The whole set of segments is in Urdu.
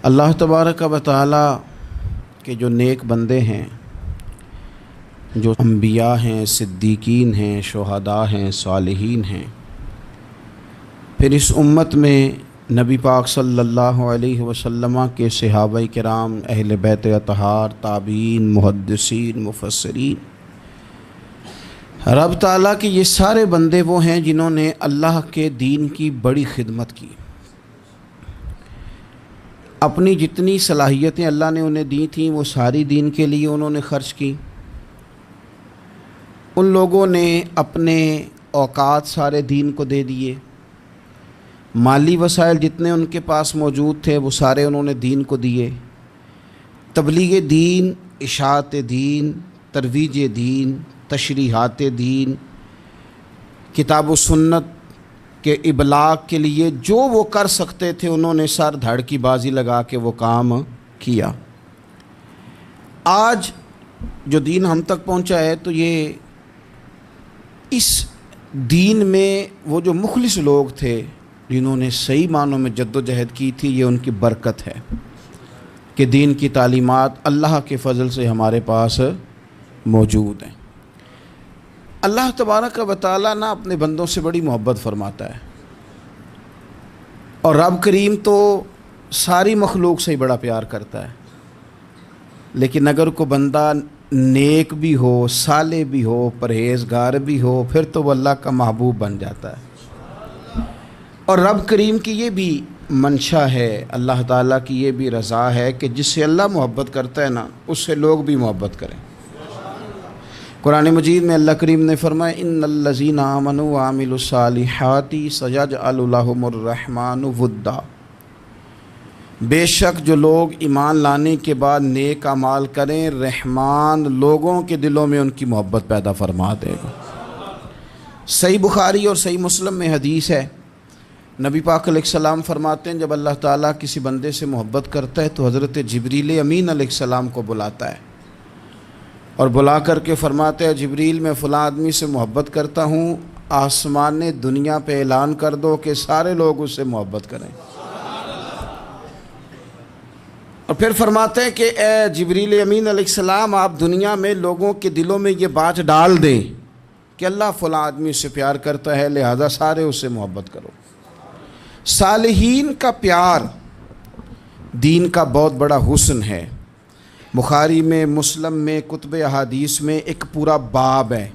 اللہ تبارک و تعالی کے جو نیک بندے ہیں، جو انبیاء ہیں، صدیقین ہیں، شہداء ہیں، صالحین ہیں، پھر اس امت میں نبی پاک صلی اللہ علیہ وسلم کے صحابہ کرام، اہل بیت اطہار، تابعین، محدثین، مفسرین، رب تعالیٰ کے یہ سارے بندے وہ ہیں جنہوں نے اللہ کے دین کی بڑی خدمت کی۔ اپنی جتنی صلاحیتیں اللہ نے انہیں دی تھیں وہ ساری دین کے لیے انہوں نے خرچ کی۔ ان لوگوں نے اپنے اوقات سارے دین کو دے دیے، مالی وسائل جتنے ان کے پاس موجود تھے وہ سارے انہوں نے دین کو دیے۔ تبلیغ دین، اشاعت دین، ترویج دین، تشریحات دین، کتاب و سنت کے ابلاغ کے لیے جو وہ کر سکتے تھے انہوں نے سر دھڑ کی بازی لگا کے وہ کام کیا۔ آج جو دین ہم تک پہنچا ہے تو یہ اس دین میں وہ جو مخلص لوگ تھے جنہوں نے صحیح معنوں میں جد و جہد کی تھی، یہ ان کی برکت ہے کہ دین کی تعلیمات اللہ کے فضل سے ہمارے پاس موجود ہیں۔ اللہ تبارک و تعالیٰ نا اپنے بندوں سے بڑی محبت فرماتا ہے، اور رب کریم تو ساری مخلوق سے ہی بڑا پیار کرتا ہے، لیکن اگر کوئی بندہ نیک بھی ہو، صالح بھی ہو، پرہیزگار بھی ہو، پھر تو وہ اللہ کا محبوب بن جاتا ہے۔ اور رب کریم کی یہ بھی منشا ہے، اللہ تعالیٰ کی یہ بھی رضا ہے کہ جس سے اللہ محبت کرتا ہے نا اس سے لوگ بھی محبت کریں۔ قرآن مجید میں اللہ کریم نے فرمایا ان الذین آمنوا وعملوا الصالحات سیجعل لهم الرحمن ودا، بے شک جو لوگ ایمان لانے کے بعد نیک اعمال کریں، رحمان لوگوں کے دلوں میں ان کی محبت پیدا فرما دے گا۔ صحیح بخاری اور صحیح مسلم میں حدیث ہے، نبی پاک علیہ السلام فرماتے ہیں جب اللہ تعالیٰ کسی بندے سے محبت کرتا ہے تو حضرت جبریل امین علیہ السلام کو بلاتا ہے اور بلا کر کے فرماتے ہیں جبریل میں فلاں آدمی سے محبت کرتا ہوں، آسمان دنیا پہ اعلان کر دو کہ سارے لوگ اس سے محبت کریں۔ اور پھر فرماتے ہیں کہ اے جبریل امین علیہ السلام آپ دنیا میں لوگوں کے دلوں میں یہ بات ڈال دیں کہ اللہ فلاں آدمی سے پیار کرتا ہے لہذا سارے اس سے محبت کرو۔ صالحین کا پیار دین کا بہت بڑا حسن ہے۔ بخاری میں، مسلم میں، کتب احادیث میں ایک پورا باب ہے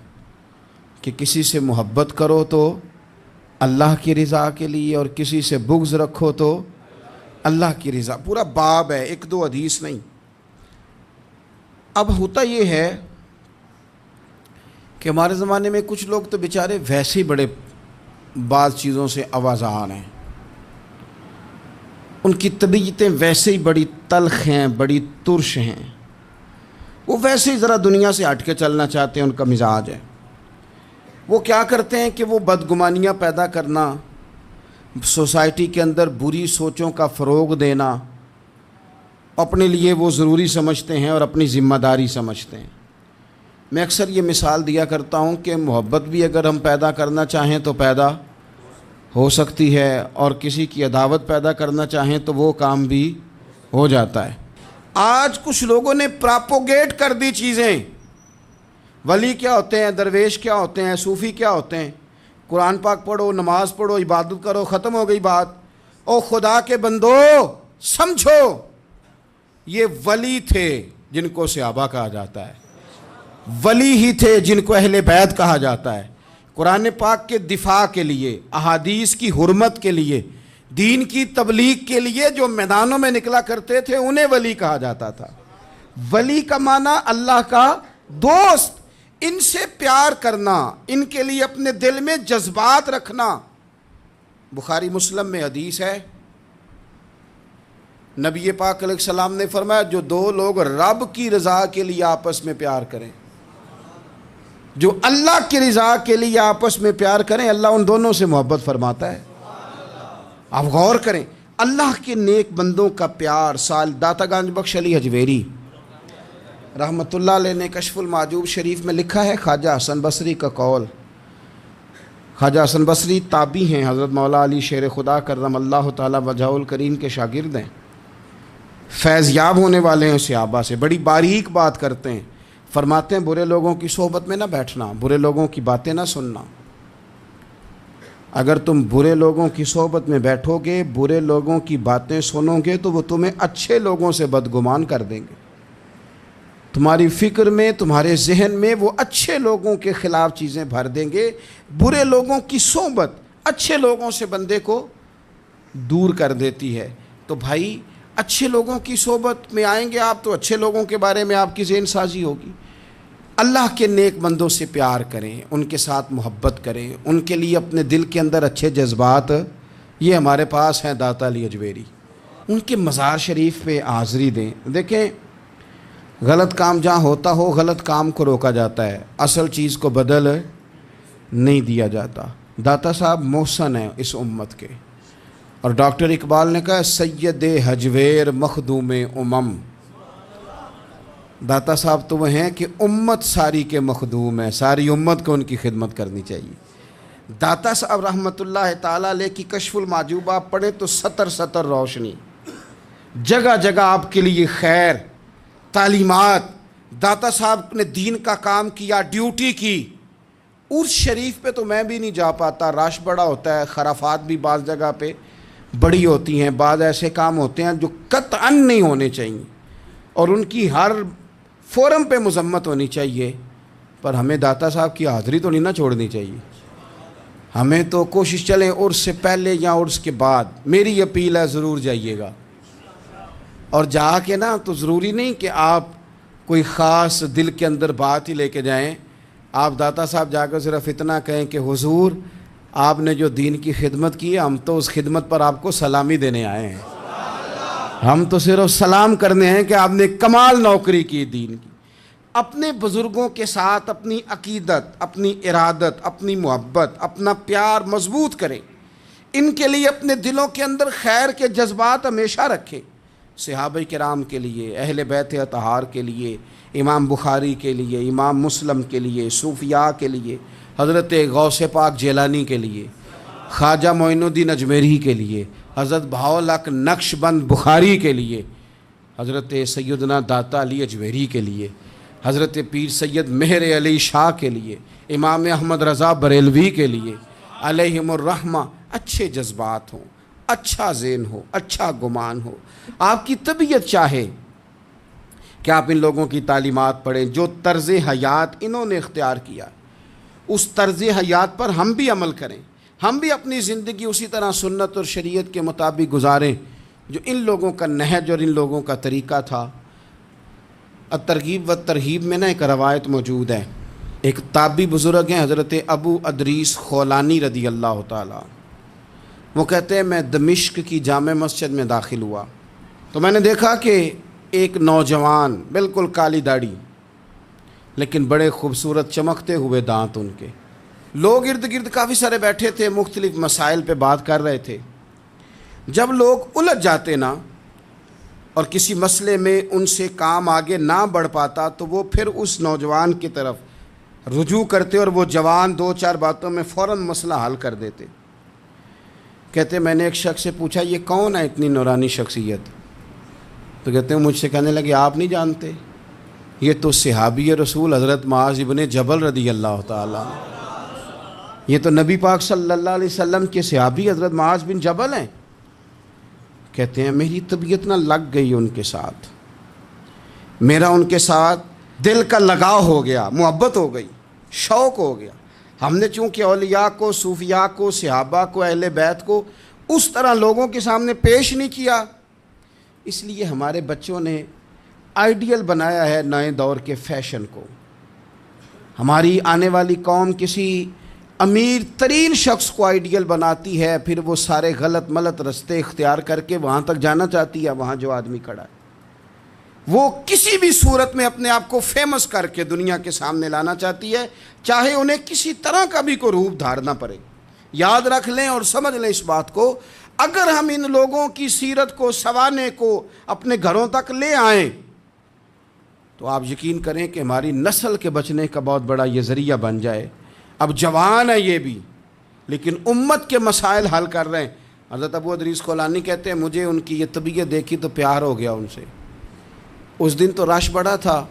کہ کسی سے محبت کرو تو اللہ کی رضا کے لیے، اور کسی سے بغض رکھو تو اللہ کی رضا، پورا باب ہے، ایک دو حدیث نہیں۔ اب ہوتا یہ ہے کہ ہمارے زمانے میں کچھ لوگ تو بیچارے ویسے ہی بڑے بعض چیزوں سے آوازان ہیں، ان کی طبیعتیں ویسے ہی بڑی تلخ ہیں، بڑی ترش ہیں، وہ ویسے ہی ذرا دنیا سے ہٹ کے چلنا چاہتے ہیں، ان کا مزاج ہے۔ وہ کیا کرتے ہیں کہ وہ بدگمانیاں پیدا کرنا، سوسائٹی کے اندر بری سوچوں کا فروغ دینا اپنے لیے وہ ضروری سمجھتے ہیں اور اپنی ذمہ داری سمجھتے ہیں۔ میں اکثر یہ مثال دیا کرتا ہوں کہ محبت بھی اگر ہم پیدا کرنا چاہیں تو پیدا ہو سکتی ہے، اور کسی کی عداوت پیدا کرنا چاہیں تو وہ کام بھی ہو جاتا ہے۔ آج کچھ لوگوں نے پراپوگیٹ کر دی چیزیں، ولی کیا ہوتے ہیں، درویش کیا ہوتے ہیں، صوفی کیا ہوتے ہیں، قرآن پاک پڑھو، نماز پڑھو، عبادت کرو، ختم ہو گئی بات۔ او خدا کے بندو سمجھو، یہ ولی تھے جن کو صحابہ کہا جاتا ہے، ولی ہی تھے جن کو اہل بیت کہا جاتا ہے۔ قرآن پاک کے دفاع کے لیے، احادیث کی حرمت کے لیے، دین کی تبلیغ کے لیے جو میدانوں میں نکلا کرتے تھے انہیں ولی کہا جاتا تھا۔ ولی کا معنی اللہ کا دوست، ان سے پیار کرنا، ان کے لیے اپنے دل میں جذبات رکھنا۔ بخاری مسلم میں حدیث ہے، نبی پاک علیہ السلام نے فرمایا جو دو لوگ رب کی رضا کے لیے آپس میں پیار کریں، جو اللہ کی رضا کے لیے آپس میں پیار کریں، اللہ ان دونوں سے محبت فرماتا ہے۔ آپ غور کریں، اللہ کے نیک بندوں کا پیار۔ داتا گنج بخش علی حجویری رحمۃ اللہ علیہ نے کشف المعجوب شریف میں لکھا ہے، خواجہ حسن بصری کا قول۔ خواجہ حسن بصری تابعی ہیں، حضرت مولا علی شیر خدا کرم اللہ تعالی وجہہ الکریم کے شاگرد ہیں۔ فیض یاب ہونے والے ہیں صحابہ سے، بڑی باریک بات کرتے ہیں، فرماتے ہیں برے لوگوں کی صحبت میں نہ بیٹھنا، برے لوگوں کی باتیں نہ سننا۔ اگر تم برے لوگوں کی صحبت میں بیٹھو گے، برے لوگوں کی باتیں سنو گے تو وہ تمہیں اچھے لوگوں سے بدگمان کر دیں گے۔ تمہاری فکر میں، تمہارے ذہن میں وہ اچھے لوگوں کے خلاف چیزیں بھر دیں گے۔ برے لوگوں کی صحبت اچھے لوگوں سے بندے کو دور کر دیتی ہے۔ تو بھائی اچھے لوگوں کی صحبت میں آئیں گے آپ تو اچھے لوگوں کے بارے میں آپ کی ذہن سازی ہوگی۔ اللہ کے نیک بندوں سے پیار کریں، ان کے ساتھ محبت کریں، ان کے لیے اپنے دل کے اندر اچھے جذبات، یہ ہمارے پاس ہیں داتا علی اجویری، ان کے مزار شریف پہ حاضری دیں۔ دیکھیں غلط کام جہاں ہوتا ہو غلط کام کو روکا جاتا ہے، اصل چیز کو بدل نہیں دیا جاتا۔ داتا صاحب محسن ہیں اس امت کے، اور ڈاکٹر اقبال نے کہا سید حجویر مخدوم امم۔ داتا صاحب تو وہ ہیں کہ امت ساری کے مخدوم ہیں، ساری امت کو ان کی خدمت کرنی چاہیے۔ داتا صاحب رحمۃ اللہ تعالیٰ علیہ کی کشف المحجوب آپ پڑھیں تو سطر سطر روشنی، جگہ جگہ آپ کے لیے خیر، تعلیمات۔ داتا صاحب نے دین کا کام کیا، ڈیوٹی کی۔ عرس شریف پہ تو میں بھی نہیں جا پاتا، رش بڑا ہوتا ہے، خرافات بھی بعض جگہ پہ بڑی ہوتی ہیں، بعض ایسے کام ہوتے ہیں جو قطعاً نہیں ہونے چاہیے اور ان کی ہر فورم پہ مذمت ہونی چاہیے، پر ہمیں داتا صاحب کی حاضری تو نہیں نہ چھوڑنی چاہیے۔ ہمیں تو کوشش چلیں عرس سے پہلے یا عرس کے بعد، میری اپیل ہے ضرور جائیے گا، اور جا کے نا تو ضروری نہیں کہ آپ کوئی خاص دل کے اندر بات ہی لے کے جائیں۔ آپ داتا صاحب جا کر صرف اتنا کہیں کہ حضور آپ نے جو دین کی خدمت کی ہے، ہم تو اس خدمت پر آپ کو سلامی دینے آئے ہیں، ہم تو صرف سلام کرنے ہیں کہ آپ نے کمال نوکری کی دین کی۔ اپنے بزرگوں کے ساتھ اپنی عقیدت، اپنی ارادت، اپنی محبت، اپنا پیار مضبوط کریں، ان کے لیے اپنے دلوں کے اندر خیر کے جذبات ہمیشہ رکھیں۔ صحابہ کرام کے لیے، اہل بیت اطہار کے لیے، امام بخاری کے لیے، امام مسلم کے لیے، صوفیاء کے لیے، حضرت غوث پاک جیلانی کے لیے، خواجہ معین الدین اجمیری کے لیے، حضرت بہاؤالحق نقش بند بخاری کے لیے، حضرت سیدنا داتا علی اجویری کے لیے، حضرت پیر سید مہر علی شاہ کے لیے، امام احمد رضا بریلوی کے لیے، علیہم الرحمہ۔ اچھے جذبات ہوں، اچھا ذہن ہو، اچھا گمان ہو، آپ کی طبیعت چاہے کہ آپ ان لوگوں کی تعلیمات پڑھیں، جو طرز حیات انہوں نے اختیار کیا اس طرز حیات پر ہم بھی عمل کریں، ہم بھی اپنی زندگی اسی طرح سنت اور شریعت کے مطابق گزاریں جو ان لوگوں کا نہج اور ان لوگوں کا طریقہ تھا۔ الترغیب و ترہیب میں نا ایک روایت موجود ہے، ایک تابعی بزرگ ہیں حضرت ابو ادریس خولانی رضی اللہ تعالیٰ، وہ کہتے ہیں میں دمشق کی جامع مسجد میں داخل ہوا تو میں نے دیکھا کہ ایک نوجوان، بالکل کالی داڑھی لیکن بڑے خوبصورت چمکتے ہوئے دانت ان کے، لوگ ارد گرد کافی سارے بیٹھے تھے، مختلف مسائل پہ بات کر رہے تھے۔ جب لوگ الجھ جاتے نا اور کسی مسئلے میں ان سے کام آگے نہ بڑھ پاتا تو وہ پھر اس نوجوان کی طرف رجوع کرتے اور وہ جوان دو چار باتوں میں فوراً مسئلہ حل کر دیتے۔ کہتے میں نے ایک شخص سے پوچھا یہ کون ہے اتنی نورانی شخصیت؟ تو کہتے ہیں مجھ سے کہنے لگے آپ نہیں جانتے، یہ تو صحابی رسول حضرت معاذ ابن جبل رضی اللہ تعالیٰ، یہ تو نبی پاک صلی اللہ علیہ وسلم کے صحابی حضرت معاذ بن جبل ہیں۔ کہتے ہیں میری طبیعت نہ لگ گئی ان کے ساتھ، میرا ان کے ساتھ دل کا لگاؤ ہو گیا، محبت ہو گئی، شوق ہو گیا۔ ہم نے چونکہ اولیاء کو، صوفیاء کو، صحابہ کو، اہل بیت کو اس طرح لوگوں کے سامنے پیش نہیں کیا، اس لیے ہمارے بچوں نے آئیڈیل بنایا ہے نئے دور کے فیشن کو۔ ہماری آنے والی قوم کسی امیر ترین شخص کو آئیڈیل بناتی ہے، پھر وہ سارے غلط ملت رستے اختیار کر کے وہاں تک جانا چاہتی ہے، وہاں جو آدمی کھڑا ہے وہ کسی بھی صورت میں اپنے آپ کو فیمس کر کے دنیا کے سامنے لانا چاہتی ہے، چاہے انہیں کسی طرح کا بھی کوئی روپ دھارنا پڑے۔ یاد رکھ لیں اور سمجھ لیں اس بات کو، اگر ہم ان لوگوں کی سیرت کو، سوانے کو اپنے گھروں تک لے آئیں تو آپ یقین کریں کہ ہماری نسل کے بچنے کا بہت بڑا یہ ذریعہ بن جائے۔ اب جوان ہے یہ بھی، لیکن امت کے مسائل حل کر رہے ہیں۔ حضرت ابو ادریس کولانی کہتے ہیں مجھے ان کی یہ طبیعت دیکھی تو پیار ہو گیا ان سے. اس دن تو رش بڑا تھا،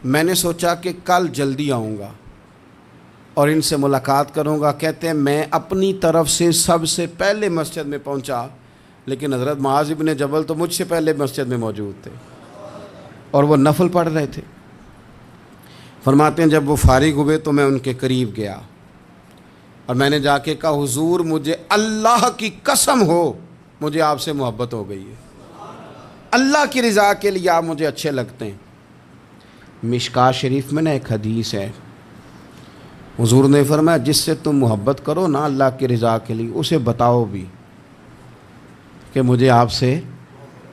میں نے سوچا کہ کل جلدی آؤں گا اور ان سے ملاقات کروں گا. کہتے ہیں میں اپنی طرف سے سب سے پہلے مسجد میں پہنچا، لیکن حضرت معاذ ابن جبل تو مجھ سے پہلے مسجد میں موجود تھے اور وہ نفل پڑھ رہے تھے. فرماتے ہیں جب وہ فارغ ہوئے تو میں ان کے قریب گیا اور میں نے جا کے کہا حضور مجھے اللہ کی قسم ہو مجھے آپ سے محبت ہو گئی ہے، اللہ کی رضا کے لیے آپ مجھے اچھے لگتے ہیں. مشکاہ شریف میں نا ایک حدیث ہے، حضور نے فرمایا جس سے تم محبت کرو نا اللہ کی رضا کے لیے اسے بتاؤ بھی کہ مجھے آپ سے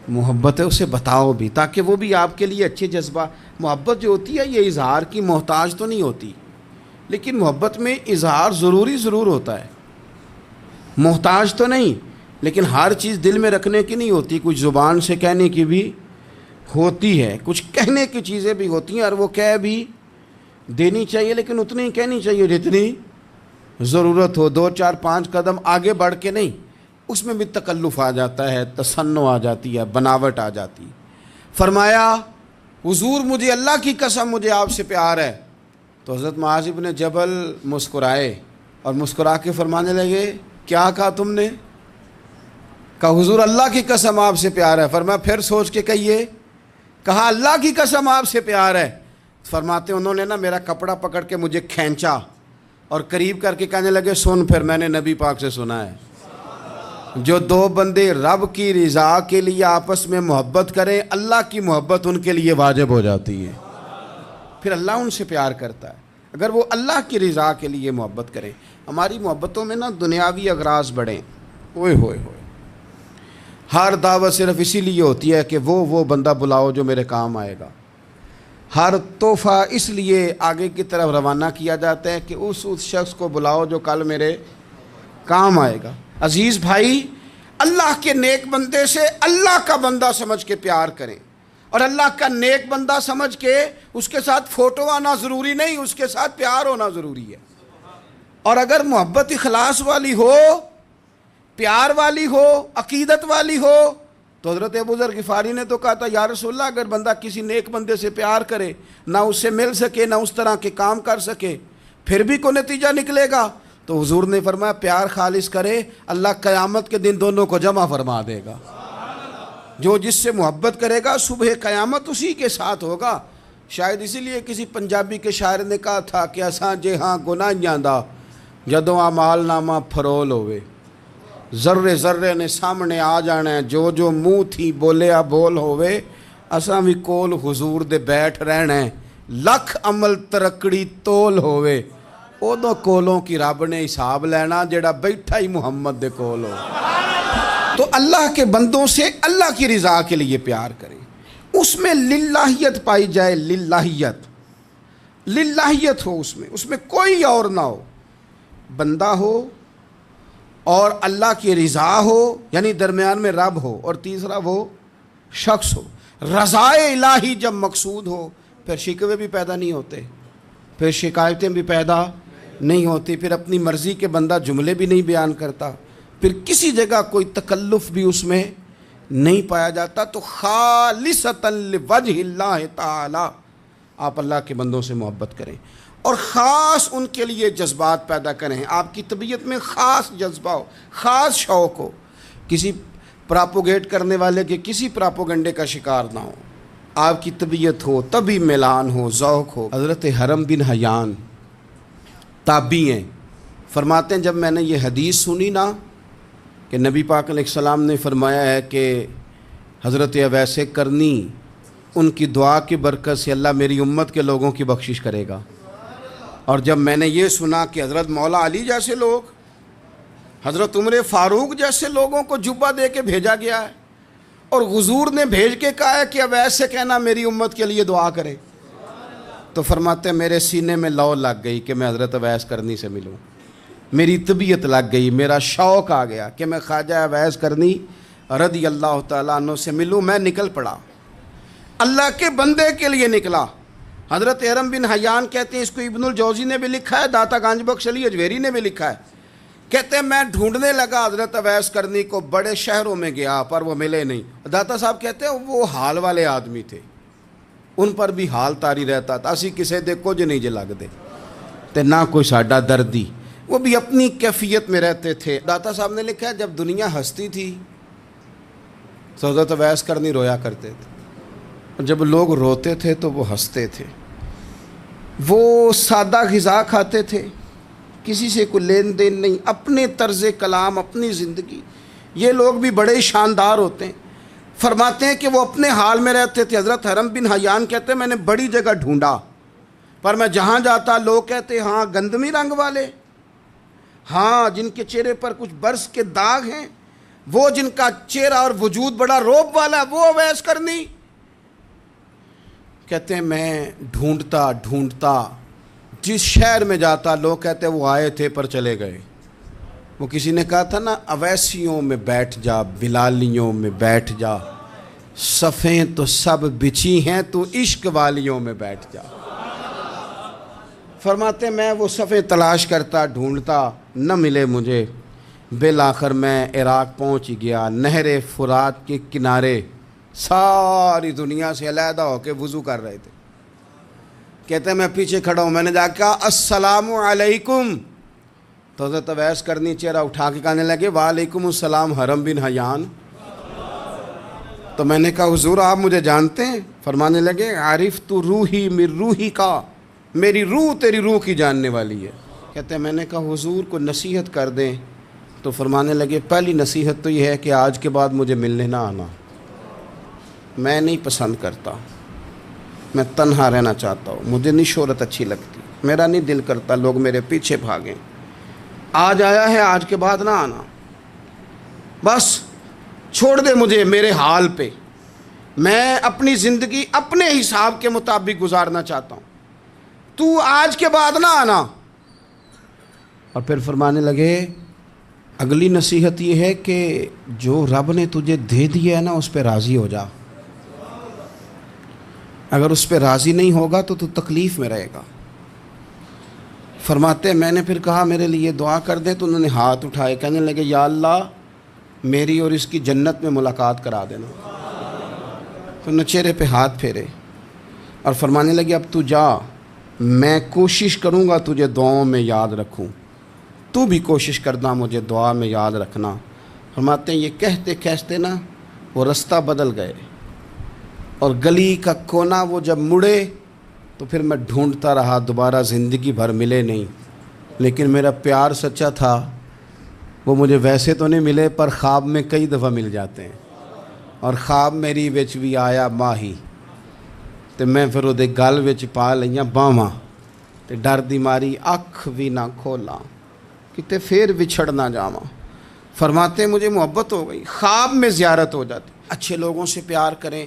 محبت ہے، اسے بتاؤ بھی تاکہ وہ بھی آپ کے لیے اچھے جذبہ. محبت جو ہوتی ہے یہ اظہار کی محتاج تو نہیں ہوتی، لیکن محبت میں اظہار ضرور ہوتا ہے. محتاج تو نہیں، لیکن ہر چیز دل میں رکھنے کی نہیں ہوتی، کچھ زبان سے کہنے کی بھی ہوتی ہے، کچھ کہنے کی چیزیں بھی ہوتی ہیں اور وہ کہہ بھی دینی چاہیے، لیکن اتنی ہی کہنی چاہیے جتنی ضرورت ہو. 2 4 5 قدم آگے بڑھ کے نہیں، اس میں بھی تکلف آ جاتا ہے، تصنع آ جاتی ہے، بناوٹ آ جاتی. فرمایا حضور مجھے اللہ کی قسم مجھے آپ سے پیار ہے. تو حضرت معاذ بن جبل مسکرائے اور مسکرا کے فرمانے لگے کیا کہا تم نے؟ کہا حضور اللہ کی قسم آپ سے پیار ہے. فرمایا پھر سوچ کے کہیے. کہا اللہ کی قسم آپ سے پیار ہے. فرماتے انہوں نے نا میرا کپڑا پکڑ کے مجھے کھینچا اور قریب کر کے کہنے لگے سن پھر میں نے نبی پاک سے سنا ہے جو 2 بندے رب کی رضا کے لیے آپس میں محبت کریں اللہ کی محبت ان کے لیے واجب ہو جاتی ہے. پھر اللہ ان سے پیار کرتا ہے اگر وہ اللہ کی رضا کے لیے محبت کریں. ہماری محبتوں میں نا دنیاوی اغراض بڑھیں. اوئے ہوئے ہوئے ہر دعوت صرف اسی لیے ہوتی ہے کہ وہ بندہ بلاؤ جو میرے کام آئے گا. ہر تحفہ اس لیے آگے کی طرف روانہ کیا جاتا ہے کہ اس شخص کو بلاؤ جو کل میرے کام آئے گا. عزیز بھائی اللہ کے نیک بندے سے اللہ کا بندہ سمجھ کے پیار کریں اور اللہ کا نیک بندہ سمجھ کے اس کے ساتھ فوٹو آنا ضروری نہیں، اس کے ساتھ پیار ہونا ضروری ہے. اور اگر محبت اخلاص والی ہو، پیار والی ہو، عقیدت والی ہو تو حضرت ابو ذر غفاری نے تو کہا تھا یا رسول اللہ اگر بندہ کسی نیک بندے سے پیار کرے نہ اس سے مل سکے نہ اس طرح کے کام کر سکے پھر بھی کوئی نتیجہ نکلے گا تو حضور نے فرمایا پیار خالص کرے اللہ قیامت کے دن دونوں کو جمع فرما دے گا. جو جس سے محبت کرے گا صبح قیامت اسی کے ساتھ ہوگا. شاید اسی لیے کسی پنجابی کے شاعر نے کہا تھا کہ اساں جے ہاں گناہیاں دا جدوں اعمال نامہ فرول ہوئے ذرے ذرے نے سامنے آ جانا ہے جو منہ تھی بولیا بول ہوئے اساں بھی کول حضور دے بیٹھ رہنا ہے لکھ عمل ترکڑی تول ہوئے ادو کولوں کی رب نے حساب لینا جڑا بیٹھا ہی محمد دے کول ہو. تو اللہ کے بندوں سے اللہ کی رضا کے لیے پیار کریں، اس میں للہیت پائی جائے. للہیت ہو اس میں کوئی اور نہ ہو، بندہ ہو اور اللہ کی رضا ہو یعنی درمیان میں رب ہو اور تیسرا وہ شخص ہو. رضائے الہی جب مقصود ہو پھر شکوے بھی پیدا نہیں ہوتے، پھر شکایتیں بھی پیدا نہیں ہوتی، پھر اپنی مرضی کے بندہ جملے بھی نہیں بیان کرتا، پھر کسی جگہ کوئی تکلف بھی اس میں نہیں پایا جاتا. تو خالصۃ لوجہ اللہ تعالی آپ اللہ کے بندوں سے محبت کریں اور خاص ان کے لیے جذبات پیدا کریں. آپ کی طبیعت میں خاص جذبہ ہو، خاص شوق ہو، کسی پراپوگیٹ کرنے والے کے کسی پراپوگنڈے کا شکار نہ ہو. آپ کی طبیعت ہو، طبی میلان ہو، ذوق ہو. حضرت حرم بن حیان تابعی ہیں، فرماتے ہیں جب میں نے یہ حدیث سنی نا کہ نبی پاک علیہ السلام نے فرمایا ہے کہ حضرت اویس کرنی ان کی دعا کی برکت سے اللہ میری امت کے لوگوں کی بخشش کرے گا. اور جب میں نے یہ سنا کہ حضرت مولا علی جیسے لوگ، حضرت عمر فاروق جیسے لوگوں کو جبہ دے کے بھیجا گیا ہے اور حضور نے بھیج کے کہا ہے کہ اویس سے کہنا میری امت کے لیے دعا کرے، تو فرماتے ہیں میرے سینے میں لو لگ گئی کہ میں حضرت اویس کرنی سے ملوں. میری طبیعت لگ گئی، میرا شوق آ گیا کہ میں خواجہ اویس کرنی رضی اللہ تعالیٰ عنہ سے ملوں. میں نکل پڑا، اللہ کے بندے کے لیے نکلا. حضرت حرم بن حیان کہتے ہیں، اس کو ابن الجوزی نے بھی لکھا ہے، داتا گنج بخش علی اجویری نے بھی لکھا ہے کہتے ہیں میں ڈھونڈنے لگا حضرت اویس کرنی کو، بڑے شہروں میں گیا پر وہ ملے نہیں۔ داتا صاحب کہتے ہیں وہ حال والے آدمی تھے، ان پر بھی حال تاری رہتا تھا، اسی کسے دے کچھ نہیں جے لگ دے تے نہ کوئی ساڈا دردی، وہ بھی اپنی کیفیت میں رہتے تھے۔ داتا صاحب نے لکھا ہے جب دنیا ہستی تھی تو حضرت اویس کرنی رویا کرتے تھے، اور جب لوگ روتے تھے تو وہ ہنستے تھے۔ وہ سادہ غذا کھاتے تھے، کسی سے کوئی لین دین نہیں، اپنے طرز کلام، اپنی زندگی۔ یہ لوگ بھی بڑے شاندار ہوتے ہیں، فرماتے ہیں کہ وہ اپنے حال میں رہتے تھے۔ حضرت حرم بن حیان کہتے ہیں میں نے بڑی جگہ ڈھونڈا، پر میں جہاں جاتا لوگ کہتے ہاں گندمی رنگ والے، ہاں جن کے چہرے پر کچھ برس کے داغ ہیں، وہ جن کا چہرہ اور وجود بڑا روب والا، وہ اویس کرنی۔ کہتے ہیں میں ڈھونڈتا ڈھونڈتا جس شہر میں جاتا لوگ کہتے ہیں وہ آئے تھے پر چلے گئے۔ وہ کسی نے کہا تھا نا اویسیوں میں بیٹھ جا، بلالیوں میں بیٹھ جا، صفیں تو سب بچھی ہیں تو عشق والیوں میں بیٹھ جا۔ فرماتے میں وہ صفیں تلاش کرتا ڈھونڈتا، نہ ملے مجھے، بالآخر میں عراق پہنچ گیا۔ نہر فرات کے کنارے ساری دنیا سے علیحدہ ہو کے وضو کر رہے تھے۔ کہتے ہیں میں پیچھے کھڑا ہوں، میں نے جا کہا السلام علیکم، تو حضرت اویس کرنی چہرہ اٹھا کے کہنے لگے وعلیکم السلام حرم بن حیان۔ تو میں نے کہا حضور آپ مجھے جانتے ہیں؟ فرمانے لگے عارف تو روحی من روحی کا، میری روح تیری روح کی جاننے والی ہے۔ کہتے ہیں میں نے کہا حضور کو نصیحت کر دیں، تو فرمانے لگے پہلی نصیحت تو یہ ہے کہ آج کے بعد مجھے ملنے نہ آنا، میں نہیں پسند کرتا، میں تنہا رہنا چاہتا ہوں، مجھے نہیں شہرت اچھی لگتی، میرا نہیں دل کرتا لوگ میرے پیچھے بھاگیں، آج آیا ہے آج کے بعد نہ آنا، بس چھوڑ دے مجھے میرے حال پہ، میں اپنی زندگی اپنے حساب کے مطابق گزارنا چاہتا ہوں، تو آج کے بعد نہ آنا۔ اور پھر فرمانے لگے اگلی نصیحت یہ ہے کہ جو رب نے تجھے دے دیا ہے نا اس پہ راضی ہو جا، اگر اس پہ راضی نہیں ہوگا تو تکلیف میں رہے گا۔ فرماتے ہیں میں نے پھر کہا میرے لیے دعا کر دیں، تو انہوں نے ہاتھ اٹھائے، کہنے لگے یا اللہ میری اور اس کی جنت میں ملاقات کرا دینا۔ تو انہوں نے چہرے پہ ہاتھ پھیرے اور فرمانے لگے اب تو جا، میں کوشش کروں گا تجھے دعاؤں میں یاد رکھوں، تو بھی کوشش کرنا مجھے دعا میں یاد رکھنا۔ فرماتے ہیں یہ کہتے کہتے نا وہ رستہ بدل گئے، اور گلی کا کونا وہ جب مڑے تو پھر میں ڈھونڈتا رہا، دوبارہ زندگی بھر ملے نہیں، لیکن میرا پیار سچا تھا، وہ مجھے ویسے تو نہیں ملے پر خواب میں کئی دفعہ مل جاتے ہیں، اور خواب میری وچ بھی آیا ماہی، تو میں پھر وہ گل وچ پا لئیاں باواں، تو ڈر دی ماری اکھ بھی نہ کھولا کتے پھر بچھڑ نہ جاواں۔ فرماتے مجھے محبت ہو گئی، خواب میں زیارت ہو جاتی۔ اچھے لوگوں سے پیار کریں،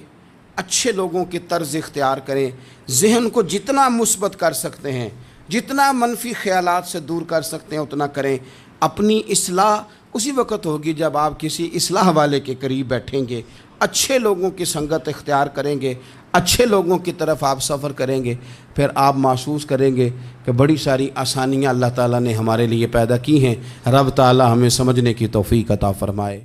اچھے لوگوں کی طرز اختیار کریں، ذہن کو جتنا مثبت کر سکتے ہیں، جتنا منفی خیالات سے دور کر سکتے ہیں اتنا کریں۔ اپنی اصلاح اسی وقت ہوگی جب آپ کسی اصلاح والے کے قریب بیٹھیں گے، اچھے لوگوں کی سنگت اختیار کریں گے، اچھے لوگوں کی طرف آپ سفر کریں گے، پھر آپ محسوس کریں گے کہ بڑی ساری آسانیاں اللہ تعالیٰ نے ہمارے لیے پیدا کی ہیں۔ رب تعالیٰ ہمیں سمجھنے کی توفیق عطا فرمائے۔